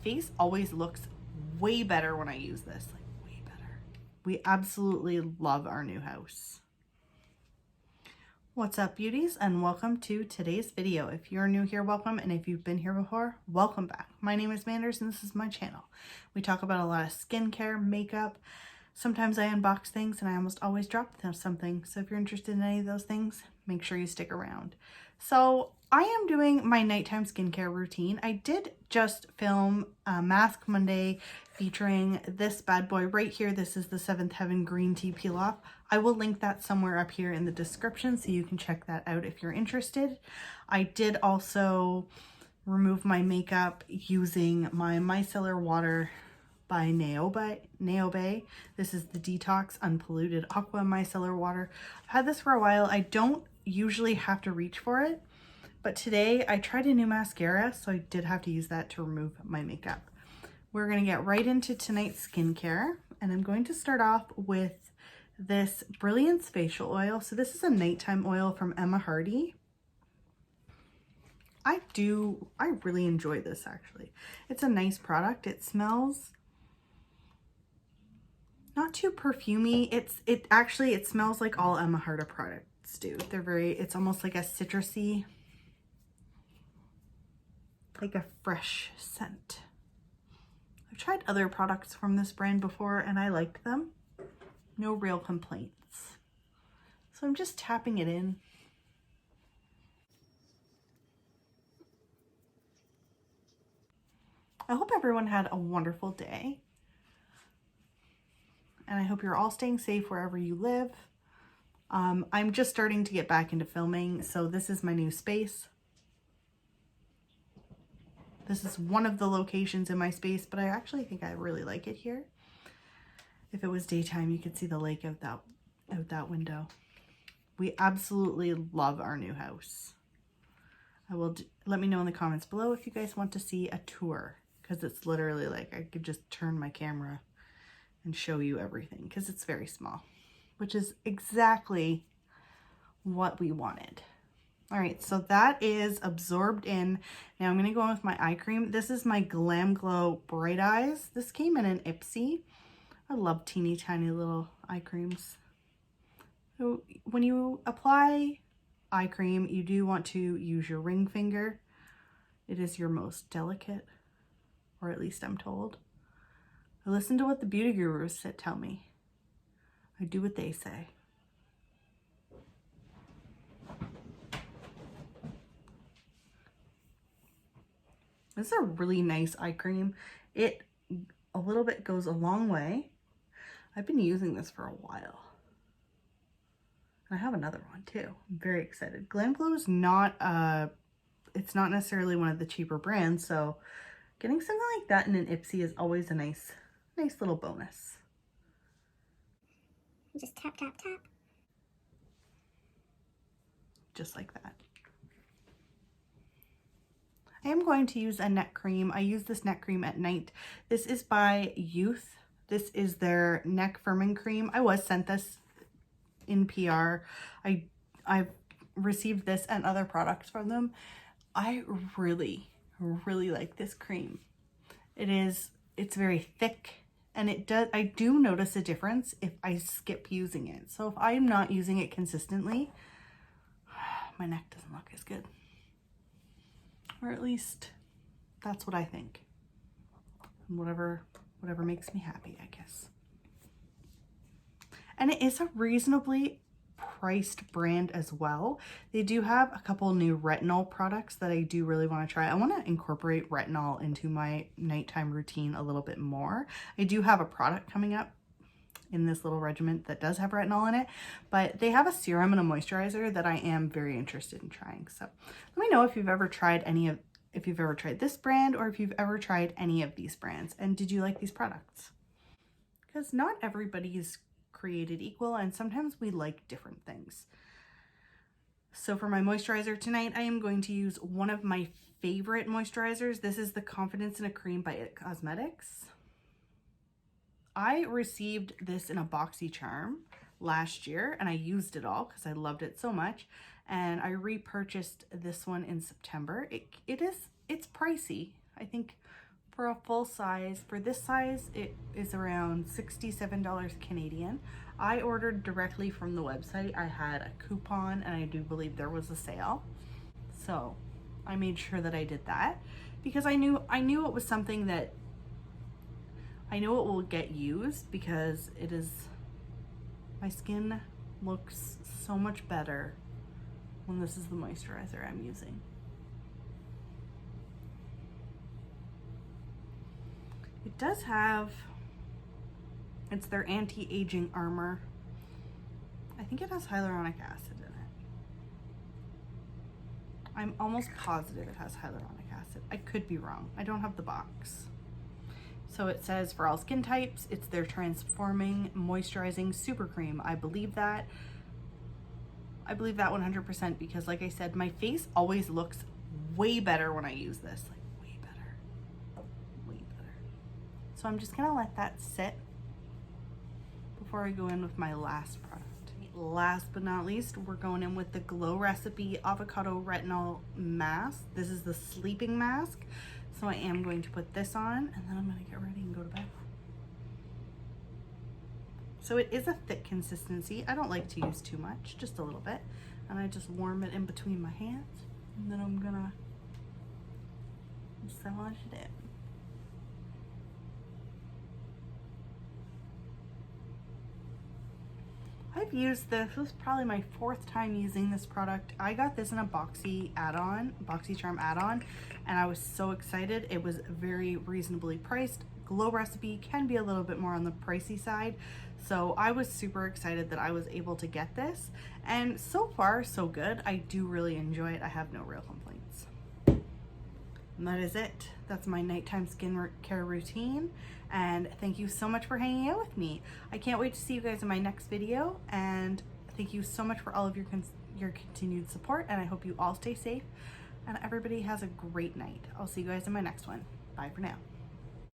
face always looks way better when I use this, like way better. We absolutely love our new house. What's up, beauties, and welcome to today's video. If you're new here, welcome, and if you've been here before, welcome back. My name is Manders and this is my channel. We talk about a lot of skincare, makeup. Sometimes I unbox things and I almost always drop something. So if you're interested in any of those things, make sure you stick around. So I am doing my nighttime skincare routine. I did just film a Mask Monday featuring this bad boy right here. This is the Seventh Heaven Green Tea Peel Off. I will link that somewhere up here in the description so you can check that out if you're interested. I did also remove my makeup using my micellar water by Naobe. This is the Detox Unpolluted Aqua Micellar Water. I've had this for a while. I don't usually have to reach for it, but today I tried a new mascara, so I did have to use that to remove my makeup. We're going to get right into tonight's skincare, and I'm going to start off with this Brilliance facial oil. So this is a nighttime oil from Emma Hardy. I really enjoy this actually. It's a nice product. It smells not too perfumey. It smells like all Emma Hardy products do. It's almost like a citrusy, like a fresh scent. I've tried other products from this brand before and I liked them. No real complaints. So I'm just tapping it in. I hope everyone had a wonderful day. And I hope you're all staying safe wherever you live. I'm just starting to get back into filming, so this is my new space. This is one of the locations in my space, but I actually think I really like it here. If it was daytime, you could see the lake out that window. We absolutely love our new house. Let me know in the comments below if you guys want to see a tour, because it's literally like I could just turn my camera and show you everything because it's very small, which is exactly what we wanted. All right, so that is absorbed in. Now I'm going to go in with my eye cream. This is my Glam Glow Bright Eyes. This came in an Ipsy. I love teeny tiny little eye creams. So when you apply eye cream, you do want to use your ring finger. It is your most delicate, or at least I'm told. I listen to what the beauty gurus tell me. I do what they say. This is a really nice eye cream. It a little bit goes a long way. I've been using this for a while. And I have another one too. I'm very excited. Glam Glow is it's not necessarily one of the cheaper brands, so getting something like that in an Ipsy is always a nice little bonus. Just tap, tap, tap. Just like that. I am going to use a neck cream. I use this neck cream at night. This is by Youth. This is their neck firming cream. I was sent this in PR. I've received this and other products from them. I really like this cream. It's very thick, and I do notice a difference if I skip using it. So if I'm not using it consistently, my neck doesn't look as good. Or at least that's what I think. And whatever makes me happy, I guess. And it is a reasonably priced brand as well. They do have a couple new retinol products that I do really want to try. I want to incorporate retinol into my nighttime routine a little bit more. I do have a product coming up in this little regimen that does have retinol in it, but they have a serum and a moisturizer that I am very interested in trying. So let me know if you've ever tried this brand, or if you've ever tried any of these brands, and did you like these products? Because not everybody is created equal, and sometimes we like different things. So for my moisturizer tonight, I am going to use one of my favorite moisturizers. This is the Confidence in a Cream by It Cosmetics. I received this in a BoxyCharm last year and I used it all because I loved it so much, and I repurchased this one in September. It's pricey. I think For a full size, for this size, it is around $67 Canadian. I ordered directly from the website. I had a coupon and I do believe there was a sale. So I made sure that I did that because I knew it was something that I know it will get used because it is, my skin looks so much better when this is the moisturizer I'm using. It does have, it's their anti-aging armor. I think it has hyaluronic acid in it. I'm almost positive it has hyaluronic acid. I could be wrong. I don't have the box. So it says for all skin types, it's their transforming moisturizing super cream. I believe that 100% because like I said, my face always looks way better when I use this. Like way better. So I'm just gonna let that sit before I go in with my last product. Last but not least, we're going in with the Glow Recipe Avocado Retinol Mask. This is the sleeping mask. So I am going to put this on and then I'm gonna get ready and go to bed. So it is a thick consistency. I don't like to use too much, just a little bit. And I just warm it in between my hands and then I'm gonna massage it in. I've used this. This is probably my 4th time using this product. I got this in a BoxyCharm add-on, and I was so excited. It was very reasonably priced. Glow Recipe can be a little bit more on the pricey side, so I was super excited that I was able to get this, and so far so good. I do really enjoy it. I have no real complaints. And that is it. That's my nighttime skincare routine. And thank you so much for hanging out with me. I can't wait to see you guys in my next video. And thank you so much for all of your continued support. And I hope you all stay safe and everybody has a great night. I'll see you guys in my next one. Bye for now.